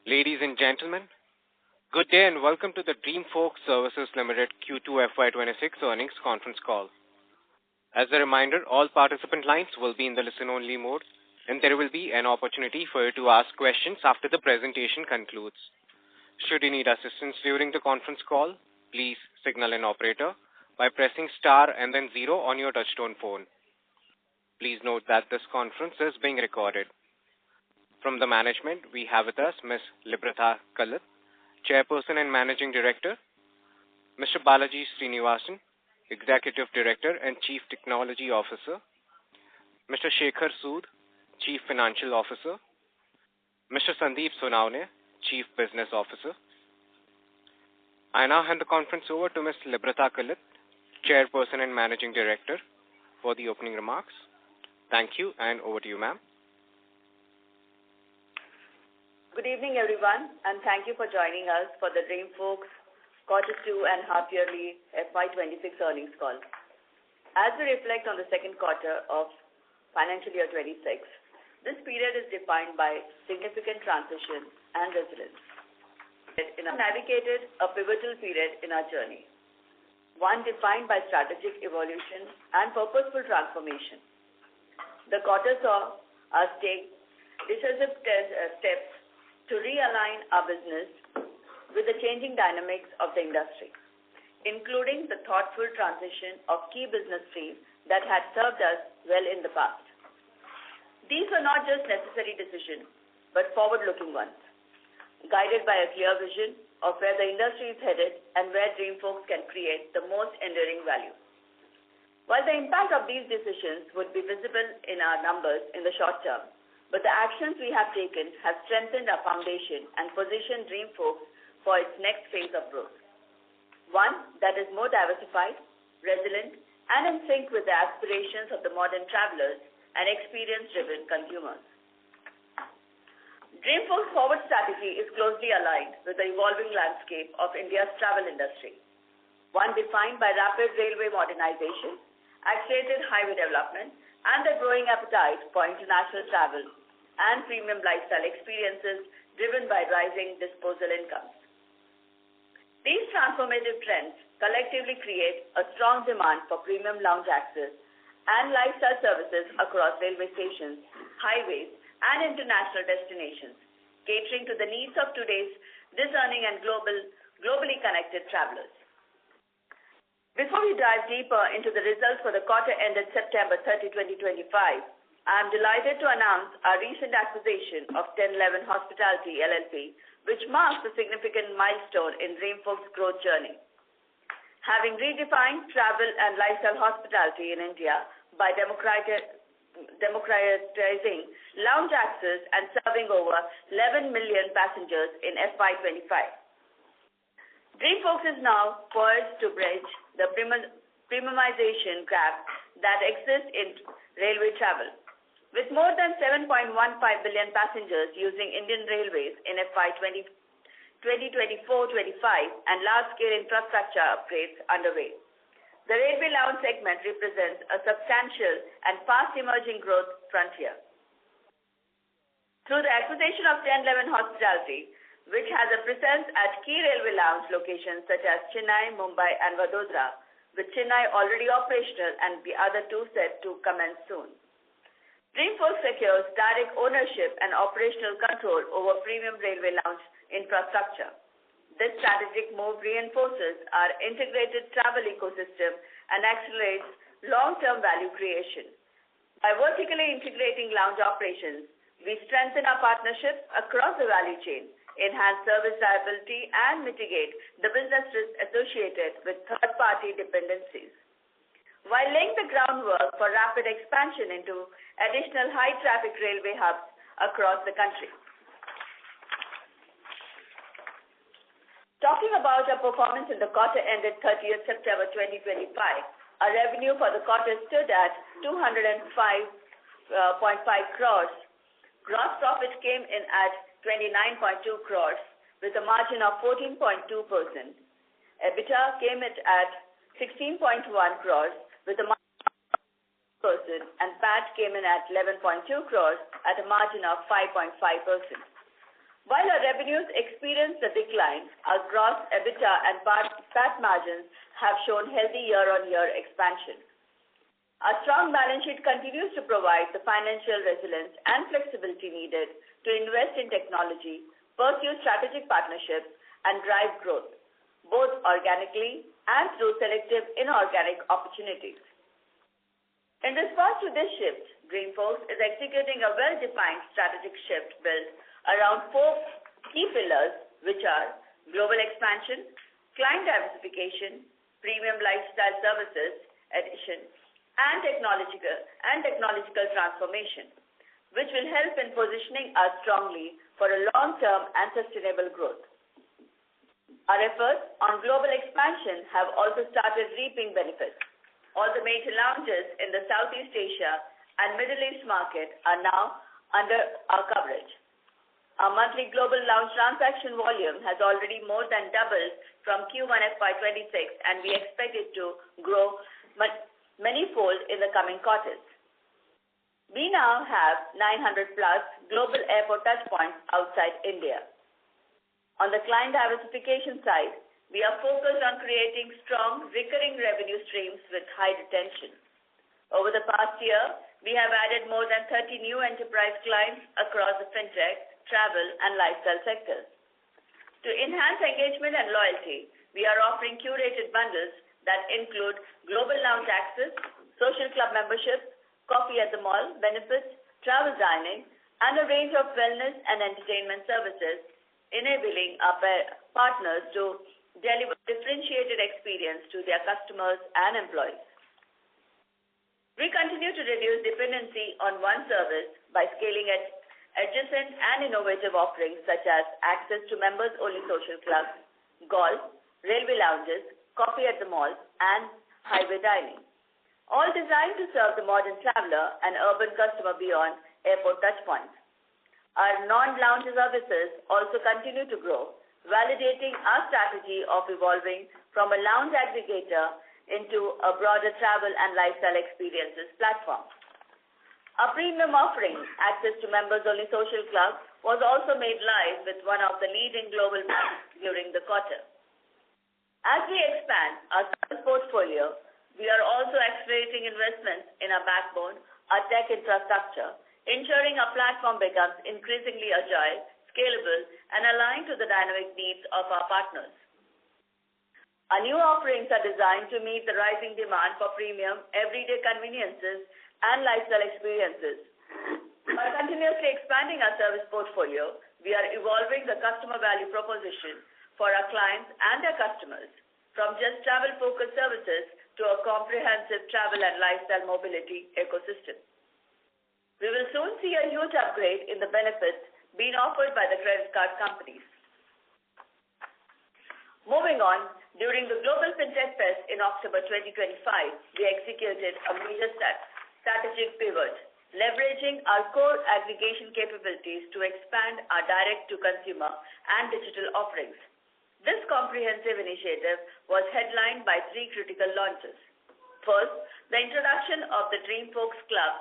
Ladies and gentlemen, good day and welcome to the DreamFolks Services Limited Q2FY26 earnings conference call. As a reminder, all participant lines will be in the listen-only mode, and there will be an opportunity for you to ask questions after the presentation concludes. Should you need assistance during the conference call, please signal an operator by pressing star and then 0 on your touchtone phone. Please note that this conference is being recorded. From the management, we have with us Ms. Libratha Kallat, Chairperson and Managing Director, Mr. Balaji Srinivasan, Executive Director and Chief Technology Officer, Mr. Shekhar Sood, Chief Financial Officer, Mr. Sandeep Sonawane, Chief Business Officer. I now hand the conference over to Ms. Libratha Kallat, Chairperson and Managing Director, for the opening remarks. Thank you, and over to you, ma'am. Good evening, everyone, and thank you for joining us for the DreamFolks Q2 and half-yearly FY26 earnings call. As we reflect on the second quarter of financial year 26, this period is defined by significant transition and resilience. It navigated a pivotal period in our journey, one defined by strategic evolution and purposeful transformation. The quarter saw us take decisive steps to realign our business with the changing dynamics of the industry, including the thoughtful transition of key business streams that had served us well in the past. These were not just necessary decisions, but forward-looking ones, guided by a clear vision of where the industry is headed and where DreamFolks can create the most enduring value. While the impact of these decisions would be visible in our numbers in the short term, but the actions we have taken have strengthened our foundation and positioned DreamFolks for its next phase of growth, one that is more diversified, resilient, and in sync with the aspirations of the modern travelers and experience-driven consumers. DreamFolks' forward strategy is closely aligned with the evolving landscape of India's travel industry, one defined by rapid railway modernization, accelerated highway development, and the growing appetite for international travel and premium lifestyle experiences driven by rising disposable incomes. These transformative trends collectively create a strong demand for premium lounge access and lifestyle services across railway stations, highways, and international destinations, catering to the needs of today's discerning and globally connected travelers. Before we dive deeper into the results for the quarter ended September 30, 2025, I am delighted to announce our recent acquisition of 1011 Hospitality LLP, which marks a significant milestone in DreamFolks' growth journey. Having redefined travel and lifestyle hospitality in India by democratizing lounge access and serving over 11 million passengers in FY25. DreamFolks is now poised to bridge the premiumization gap that exists in railway travel. With more than 7.15 billion passengers using Indian Railways in FY 2024-25 and large-scale infrastructure upgrades underway, the railway lounge segment represents a substantial and fast-emerging growth frontier. Through the acquisition of 1011 Hospitality, which has a presence at key railway lounge locations such as Chennai, Mumbai, and Vadodara, with Chennai already operational and the other two set to commence soon, DreamFolks secures direct ownership and operational control over premium railway lounge infrastructure. This strategic move reinforces our integrated travel ecosystem and accelerates long-term value creation. By vertically integrating lounge operations, we strengthen our partnerships across the value chain, enhance service reliability, and mitigate the business risks associated with third-party dependencies, while laying the groundwork for rapid expansion into additional high-traffic railway hubs across the country. Talking about our performance in the quarter ended 30th September 2025, our revenue for the quarter stood at 205.5 crores. Gross profit came in at 29.2 crores with a margin of 14.2%. EBITDA came in at 16.1 crores with a margin of 5%, and PAT came in at 11.2 crores at a margin of 5.5%. While our revenues experienced a decline, our gross EBITDA and PAT margins have shown healthy year-on-year expansion. Our strong balance sheet continues to provide the financial resilience and flexibility needed to invest in technology, pursue strategic partnerships, and drive growth, both organically and through selective inorganic opportunities. In response to this shift, DreamFolks is executing a well-defined strategic shift built around 4 key pillars, which are global expansion, client diversification, premium lifestyle services addition, and technological transformation, which will help in positioning us strongly for a long-term and sustainable growth. Our efforts on global expansion have also started reaping benefits. All the major lounges in the Southeast Asia and Middle East market are now under our coverage. Our monthly global lounge transaction volume has already more than doubled from Q1FY26, and we expect it to grow manyfold in the coming quarters. We now have 900 plus global airport touchpoints outside India. On the client diversification side, we are focused on creating strong recurring revenue streams with high retention. Over the past year, we have added more than 30 new enterprise clients across the fintech, travel, and lifestyle sectors. To enhance engagement and loyalty, we are offering curated bundles that include global lounge access, social club memberships, coffee at the mall, benefits, travel dining, and a range of wellness and entertainment services, enabling our partners to deliver differentiated experience to their customers and employees. We continue to reduce dependency on one service by scaling adjacent and innovative offerings such as access to members-only social clubs, golf, railway lounges, coffee at the mall, and highway dining, all designed to serve the modern traveler and urban customer beyond airport touchpoints. Our non-lounge services also continue to grow, validating our strategy of evolving from a lounge aggregator into a broader travel and lifestyle experiences platform. Our premium offering, access to members-only social club, was also made live with one of the leading global banks during the quarter. As we expand our service portfolio, we are also accelerating investments in our backbone, our tech infrastructure, ensuring our platform becomes increasingly agile, scalable, and aligned to the dynamic needs of our partners. Our new offerings are designed to meet the rising demand for premium, everyday conveniences and lifestyle experiences. By continuously expanding our service portfolio, we are evolving the customer value proposition for our clients and their customers, from just travel-focused services to a comprehensive travel and lifestyle mobility ecosystem. We will soon see a huge upgrade in the benefits being offered by the credit card companies. Moving on, during the Global FinTech Fest in October 2025, we executed a major strategic pivot, leveraging our core aggregation capabilities to expand our direct-to-consumer and digital offerings. This comprehensive initiative was headlined by 3 critical launches. First, the introduction of the DreamFolks Club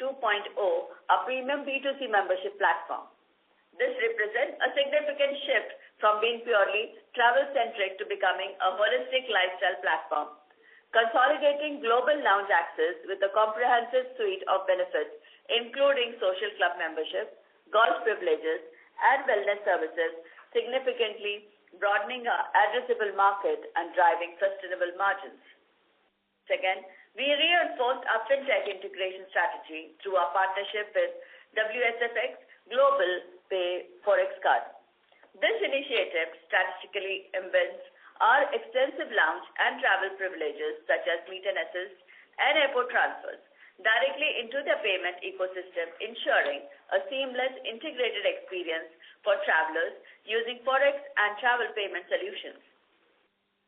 2.0, a premium B2C membership platform. This represents a significant shift from being purely travel-centric to becoming a holistic lifestyle platform, consolidating global lounge access with a comprehensive suite of benefits, including social club membership, golf privileges, and wellness services, significantly broadening our addressable market and driving sustainable margins. Second, we reinforced our fintech integration strategy through our partnership with WSFX Global Pay Forex Card. This initiative strategically embeds our extensive lounge and travel privileges such as meet and assist and airport transfers directly into the payment ecosystem, ensuring a seamless integrated experience for travelers using Forex and travel payment solutions.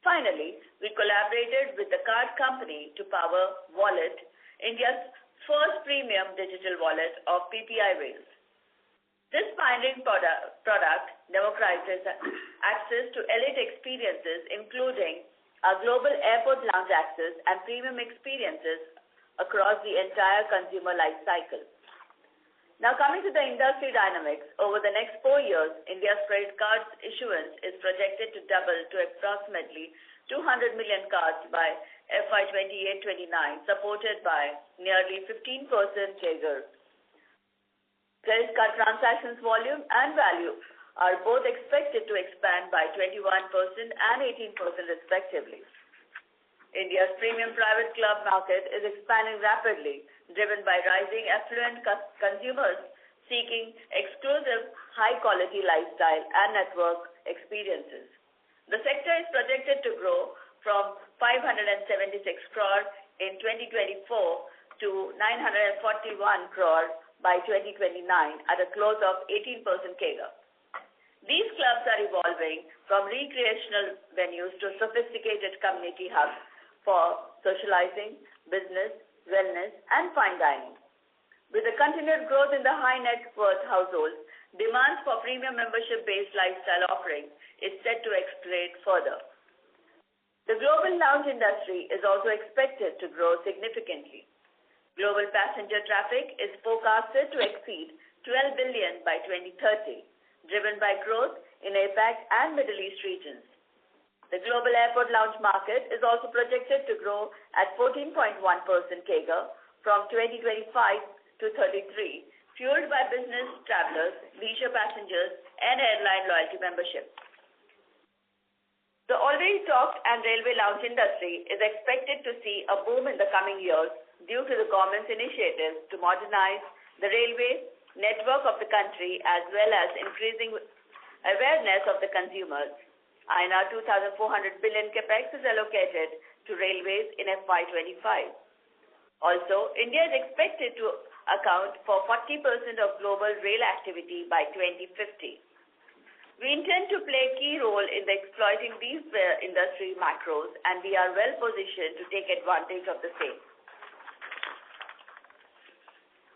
Finally, we collaborated with the card company to power Wallet, India's first premium digital wallet of PPI rails. This pioneering product democratizes access to elite experiences, including our global airport lounge access and premium experiences across the entire consumer life cycle. Now coming to the industry dynamics, over the next 4 years, India's credit cards issuance is projected to double to approximately 200 million cards by FY 28-29, supported by nearly 15% CAGR. Credit card transactions volume and value are both expected to expand by 21% and 18% respectively. India's premium private club market is expanding rapidly, driven by rising affluent consumers seeking exclusive, high-quality lifestyle and network experiences. The sector is projected to grow from 576 crore in 2024 to 941 crore by 2029 at a close of 18% CAGR. These clubs are evolving from recreational venues to sophisticated community hubs for socializing, business, wellness, and fine dining. With the continued growth in the high net worth households, demand for premium membership-based lifestyle offerings is set to accelerate further. The global lounge industry is also expected to grow significantly. Global passenger traffic is forecasted to exceed 12 billion by 2030, driven by growth in APAC and Middle East regions. The global airport lounge market is also projected to grow at 14.1% CAGR from 2025 to 33, fueled by business travelers, leisure passengers, and airline loyalty membership. The already talked and railway lounge industry is expected to see a boom in the coming years due to the government's initiatives to modernize the railway network of the country as well as increasing awareness of the consumers. INR 2,400 billion capex is allocated to railways in FY25. Also, India is expected to account for 40% of global rail activity by 2050. We intend to play a key role in exploiting these industry macros, and we are well positioned to take advantage of the same.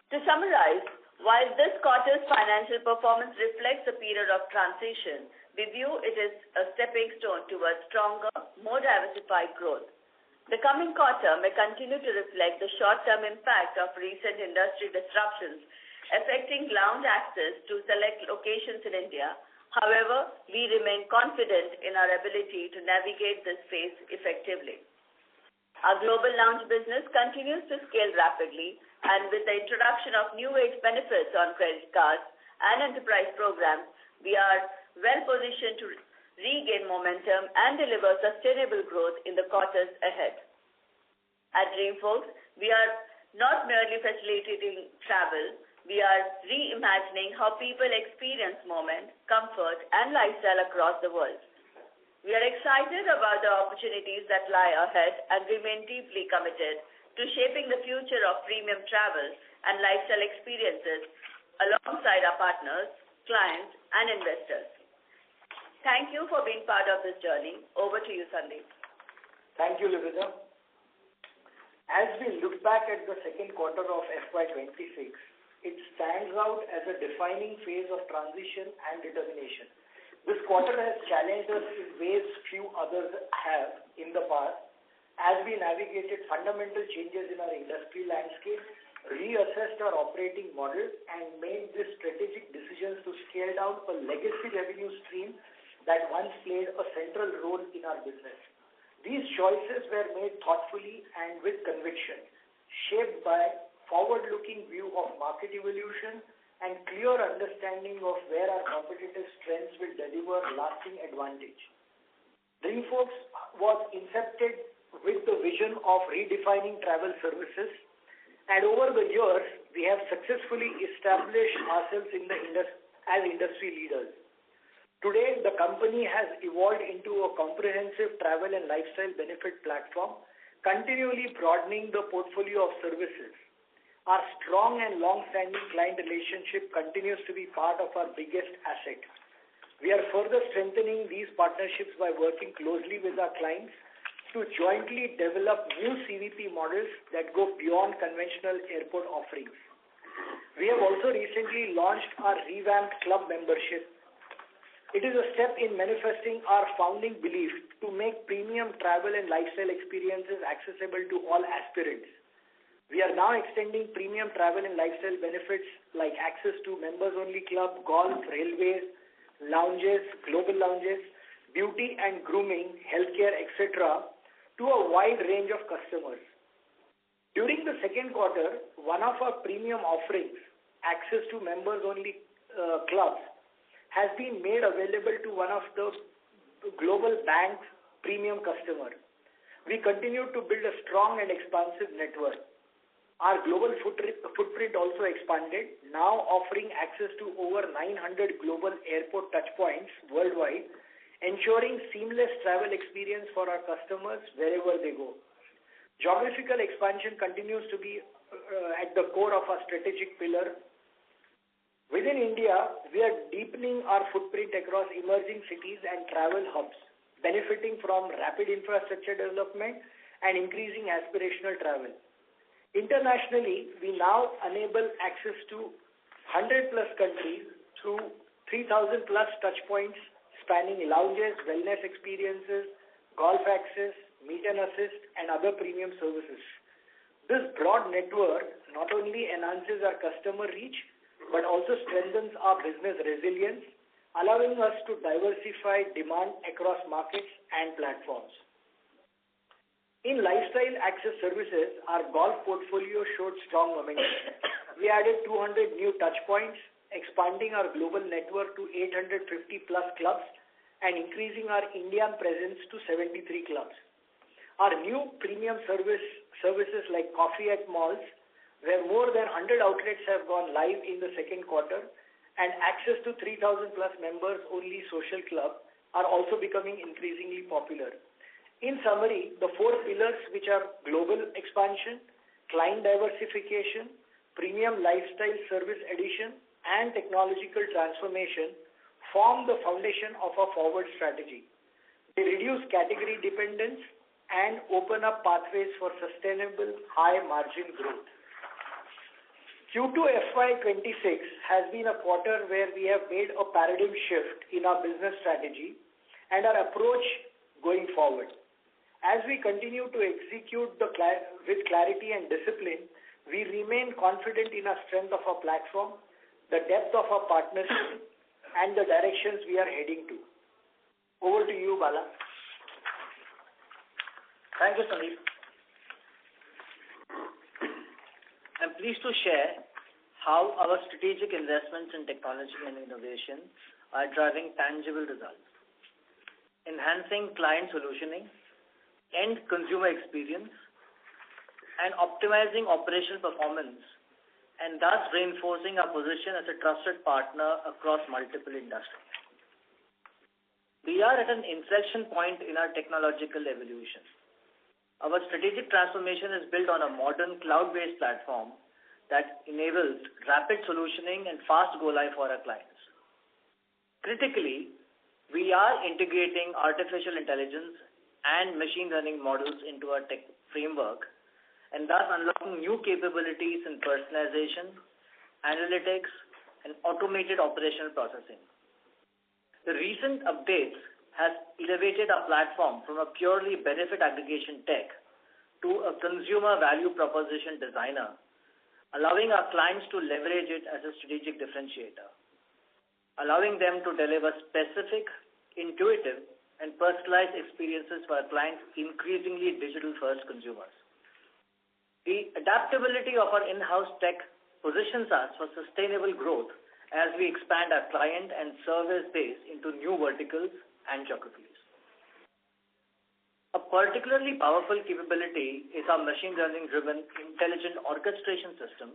To summarize, while this quarter's financial performance reflects a period of transition, we view it as a stepping stone towards stronger, more diversified growth. The coming quarter may continue to reflect the short-term impact of recent industry disruptions affecting lounge access to select locations in India. However, we remain confident in our ability to navigate this phase effectively. Our global lounge business continues to scale rapidly, and with the introduction of new age benefits on credit cards and enterprise programs, we are well positioned to regain momentum and deliver sustainable growth in the quarters ahead. At DreamFolks, we are not merely facilitating travel, we are reimagining how people experience moment, comfort, and lifestyle across the world. We are excited about the opportunities that lie ahead and remain deeply committed to shaping the future of premium travel and lifestyle experiences alongside our partners, clients, and investors. Thank you for being part of this journey. Over to you, Sandeep. Thank you, Livida. As we look back at the second quarter of FY26, it stands out as a defining phase of transition and determination. This quarter has challenged us in ways few others have in the past, as we navigated fundamental changes in our industry landscape, reassessed our operating model, and made these strategic decisions to scale down a legacy revenue stream that once played a central role in our business. These choices were made thoughtfully and with conviction, shaped by forward-looking view of market evolution and clear understanding of where our competitive strengths will deliver lasting advantage. DreamFolks was incepted with the vision of redefining travel services, and over the years, we have successfully established ourselves as industry leaders. Today, the company has evolved into a comprehensive travel and lifestyle benefit platform, continually broadening the portfolio of services. Our strong and long-standing client relationship continues to be part of our biggest asset. We are further strengthening these partnerships by working closely with our clients to jointly develop new CVP models that go beyond conventional airport offerings. We have also recently launched our revamped club membership. It is a step in manifesting our founding belief to make premium travel and lifestyle experiences accessible to all aspirants. We are now extending premium travel and lifestyle benefits like access to members-only club, golf, railways, lounges, global lounges, beauty and grooming, healthcare, etc. to a wide range of customers. During the second quarter, one of our premium offerings, access to members-only clubs, has been made available to one of the global bank's premium customer. We continue to build a strong and expansive network. Our global footprint also expanded, now offering access to over 900 global airport touchpoints worldwide, ensuring seamless travel experience for our customers wherever they go. Geographical expansion continues to be at the core of our strategic pillar. Within India, we are deepening our footprint across emerging cities and travel hubs, benefiting from rapid infrastructure development and increasing aspirational travel. Internationally, we now enable access to 100 plus countries through 3,000 plus touchpoints spanning lounges, wellness experiences, golf access, meet and assist, and other premium services. This broad network not only enhances our customer reach, but also strengthens our business resilience, allowing us to diversify demand across markets and platforms. In lifestyle access services, our golf portfolio showed strong momentum. We added 200 new touchpoints, expanding our global network to 850 plus clubs and increasing our Indian presence to 73 clubs. Our new premium services like coffee at malls, where more than 100 outlets have gone live in the second quarter, and access to 3,000 plus members only social club are also becoming increasingly popular. In summary, the four pillars, which are global expansion, client diversification, premium lifestyle service addition, and technological transformation, form the foundation of our forward strategy. They reduce category dependence and open up pathways for sustainable high margin growth. Q2FY26 has been a quarter where we have made a paradigm shift in our business strategy and our approach going forward. As we continue to execute with clarity and discipline, we remain confident in our strength of our platform, the depth of our partnership, and the directions we are heading to. Over to you, Bala. Thank you, Sandeep. I'm pleased to share how our strategic investments in technology and innovation are driving tangible results, enhancing client solutioning, end consumer experience, and optimizing operational performance, and thus reinforcing our position as a trusted partner across multiple industries. We are at an inflection point in our technological evolution. Our strategic transformation is built on a modern cloud-based platform that enables rapid solutioning and fast go-live for our clients. Critically, we are integrating artificial intelligence and machine learning models into our tech framework, and thus unlocking new capabilities in personalization, analytics, and automated operational processing. The recent updates has elevated our platform from a purely benefit aggregation tech to a consumer value proposition designer, allowing our clients to leverage it as a strategic differentiator, allowing them to deliver specific, intuitive, and personalized experiences for our clients' increasingly digital-first consumers. The adaptability of our in-house tech positions us for sustainable growth as we expand our client and service base into new verticals and geographies. A particularly powerful capability is our machine learning-driven intelligent orchestration system,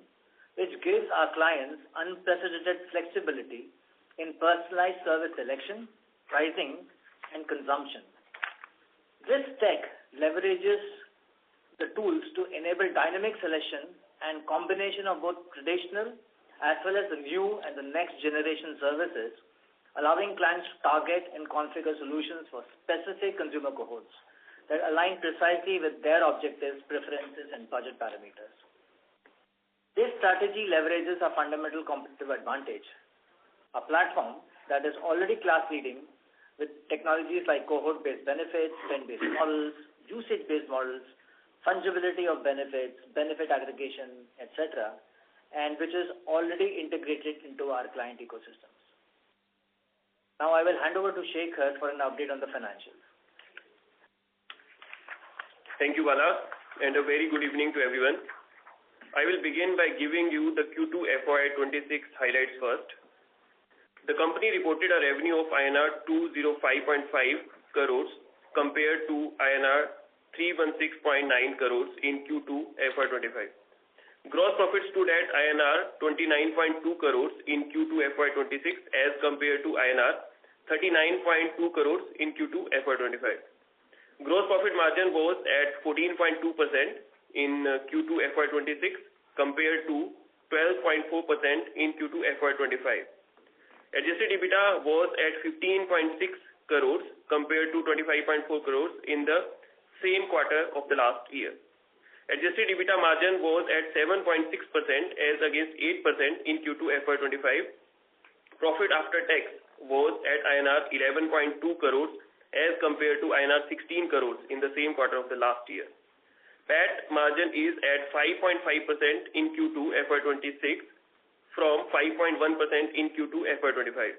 which gives our clients unprecedented flexibility in personalized service selection, pricing, and consumption. This tech leverages the tools to enable dynamic selection and combination of both traditional as well as the new and the next generation services, allowing clients to target and configure solutions for specific consumer cohorts that align precisely with their objectives, preferences, and budget parameters. This strategy leverages our fundamental competitive advantage, a platform that is already class-leading with technologies like cohort-based benefits, spend-based models, usage-based models, fungibility of benefits, benefit aggregation, etc., and which is already integrated into our client ecosystems. Now I will hand over to Shekhar for an update on the financials. Thank you, Bala, and a very good evening to everyone. I will begin by giving you the Q2FY26 highlights first. The company reported a revenue of INR 205.5 crores compared to INR 316.9 crores in Q2FY25. Gross profit stood at INR 29.2 crores in Q2FY26 as compared to INR 39.2 crores in Q2FY25. Gross profit margin was at 14.2% in Q2FY26 compared to 12.4% in Q2FY25. Adjusted EBITDA was at 15.6 crores compared to 25.4 crores in the same quarter of the last year. Adjusted EBITDA margin was at 7.6% as against 8% in Q2FY25. Profit after tax was at INR 11.2 crores as compared to INR 16 crores in the same quarter of the last year. PAT margin is at 5.5% in Q2FY26 from 5.1% in Q2FY25.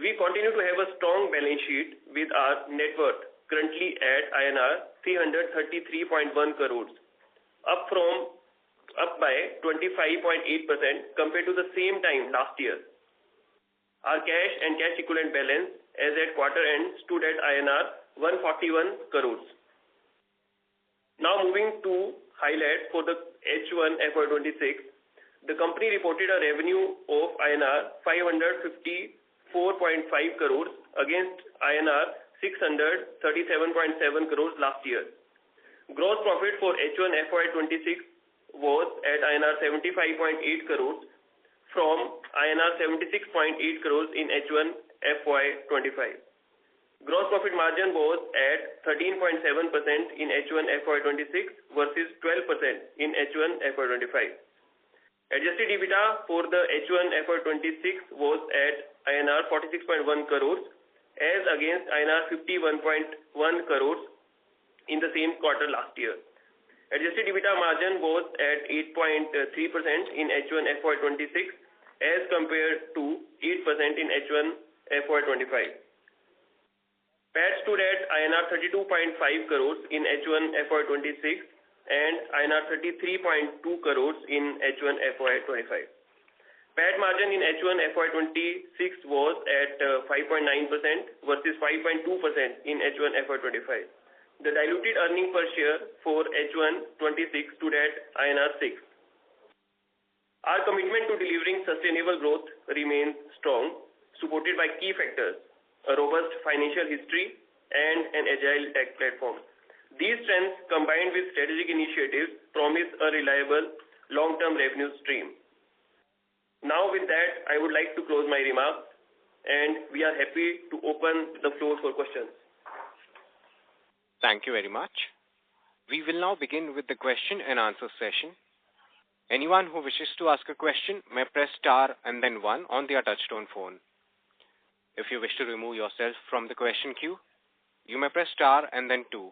We continue to have a strong balance sheet with our net worth currently at INR 333.1 crores, up by 25.8% compared to the same time last year. Our cash and cash equivalent balance as at quarter end stood at INR 141 crores. Now moving to highlights for the H1 FY26, the company reported a revenue of INR 554.5 crores against INR 637.7 crores last year. Gross profit for H1 FY26 was at INR 75.8 crores from INR 76.8 crores in H1 FY25. Gross profit margin was at 13.7% in H1 FY26 versus 12% in H1 FY25. Adjusted EBITDA for the H1 FY26 was at INR 46.1 crores as against INR 51.1 crores in the same quarter last year. Adjusted EBITDA margin was at 8.3% in H1 FY26 as compared to 8% in H1 FY25. PAT stood at INR 32.5 crores in H1 FY26 and INR 33.2 crores in H1 FY25. PAT margin in H1 FY26 was at 5.9% versus 5.2% in H1 FY25. The diluted earning per share for H1 26 stood at INR 6. Our commitment to delivering sustainable growth remains strong, supported by key factors: a robust financial history, and an agile tech platform. These strengths, combined with strategic initiatives, promise a reliable long-term revenue stream. Now with that, I would like to close my remarks, and we are happy to open the floor for questions. Thank you very much. We will now begin with the question and answer session. Anyone who wishes to ask a question may press star and then 1 on their touchtone phone. If you wish to remove yourself from the question queue, you may press star and then 2.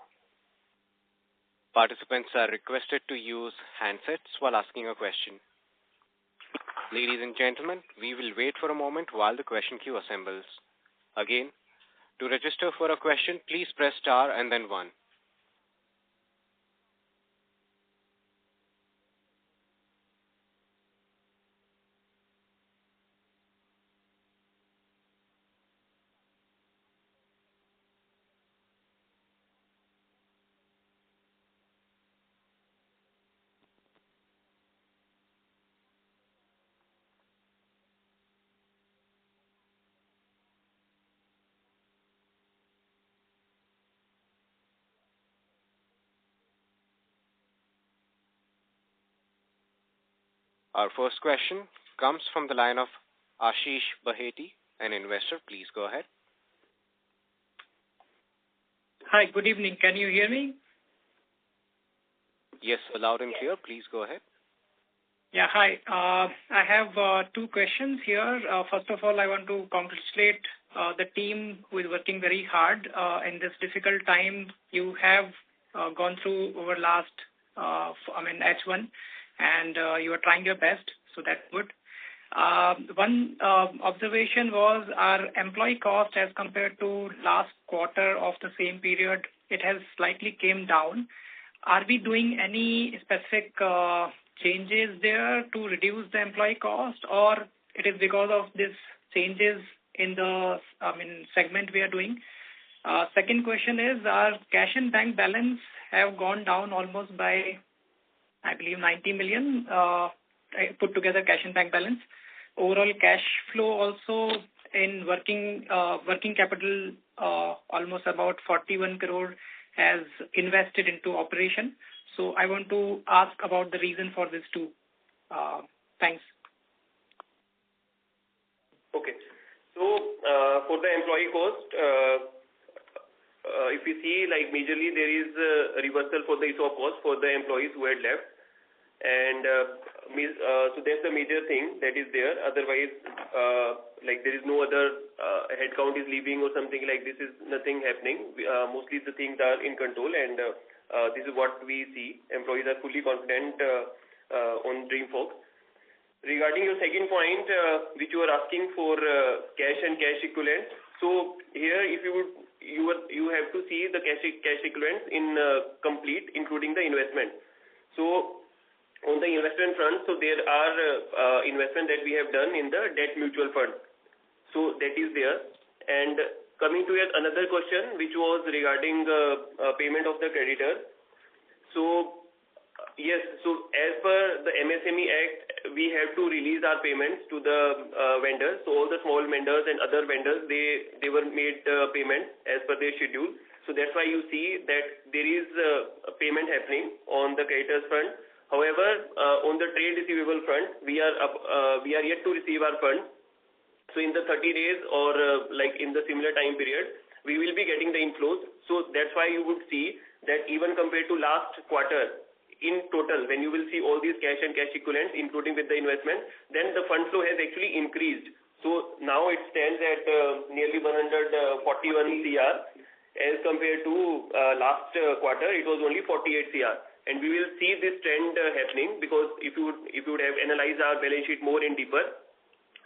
Participants are requested to use handsets while asking a question. Ladies and gentlemen, we will wait for a moment while the question queue assembles. Again, to register for a question, please press star and then 1. Our first question comes from the line of Ashish Baheti, an investor. Please go ahead. Hi, good evening. Can you hear me? Yes, loud and clear. Please go ahead. Yeah, hi. I have 2 questions here. First of all, I want to congratulate the team who is working very hard in this difficult time. You have gone through over last, H1, and you are trying your best, so that's good. One observation was our employee cost as compared to last quarter of the same period, it has slightly came down. Are we doing any specific changes there to reduce the employee cost, or it is because of these changes in the segment we are doing? Second question is, our cash and bank balance have gone down almost by, I believe, 90 million put together cash and bank balance. Overall cash flow also in working capital, almost about 41 crore has invested into operation. So I want to ask about the reason for this too. Thanks. Okay. So for the employee cost, if you see, like majorly there is a reversal for the ESOP cost for the employees who had left, and so that's the major thing that is there. Otherwise, like there is no other headcount is leaving or something like this is nothing happening. Mostly the things are in control, and this is what we see. Employees are fully confident on DreamFolks. Regarding your second point, which you are asking for cash and cash equivalents. So here, if you have to see the cash equivalents in complete, including the investment. So on the investment front, so there are investment that we have done in the debt mutual fund. So that is there. And coming to yet another question, which was regarding payment of the creditor. So yes, so as per the MSME Act, we have to release our payments to the vendors. So all the small vendors and other vendors, they were made payments as per their schedule. So that's why you see that there is a payment happening on the creditors front. However, on the trade receivable front, we are yet to receive our funds. So in the 30 days or like in the similar time period, we will be getting the inflows. So that's why you would see that even compared to last quarter, in total, when you will see all these cash and cash equivalents, including with the investment, then the fund flow has actually increased. So now it stands at nearly 141 CR as compared to last quarter, it was only 48 CR. And we will see this trend happening because if you would have analyzed our balance sheet more in deeper,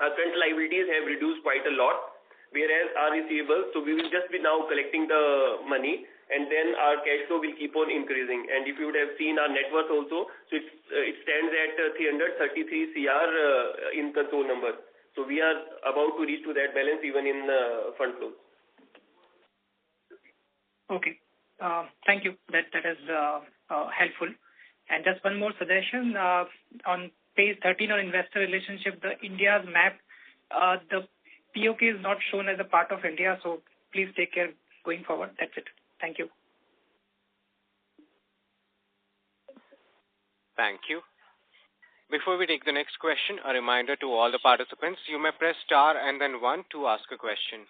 our current liabilities have reduced quite a lot, whereas our receivables, so we will just be now collecting the money, and then our cash flow will keep on increasing. And if you would have seen our net worth also, so it stands at 333 CR in console number. So we are about to reach to that balance even in fund flows. Okay. Thank you. That is helpful. And just one more suggestion. On page 13 on investor relationship, the India's map, the POK is not shown as a part of India, so please take care going forward. That's it. Thank you. Thank you. Before we take the next question, a reminder to all the participants, you may press star and then 1 to ask a question.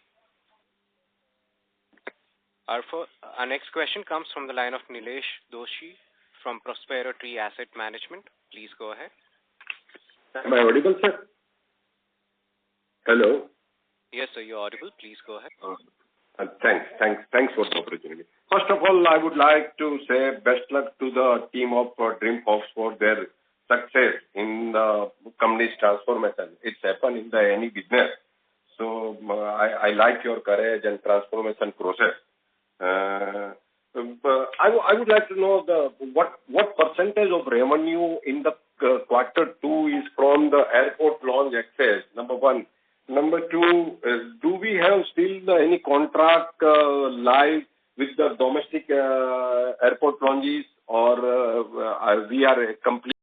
Our next question comes from the line of Nilesh Doshi from Prospero Tree Asset Management. Please go ahead. Am I audible, sir? Hello? Yes, sir, you're audible. Please go ahead. Thanks for the opportunity. First of all, I would like to say best luck to the team of DreamFolks for their success in the company's transformation. It's happened in any business. So I like your courage and transformation process. I would like to know what percentage of revenue in the quarter 2 is from the airport lounge access, number 1. Number 2, do we have still any contract live with the domestic airport lounges, or we are complete?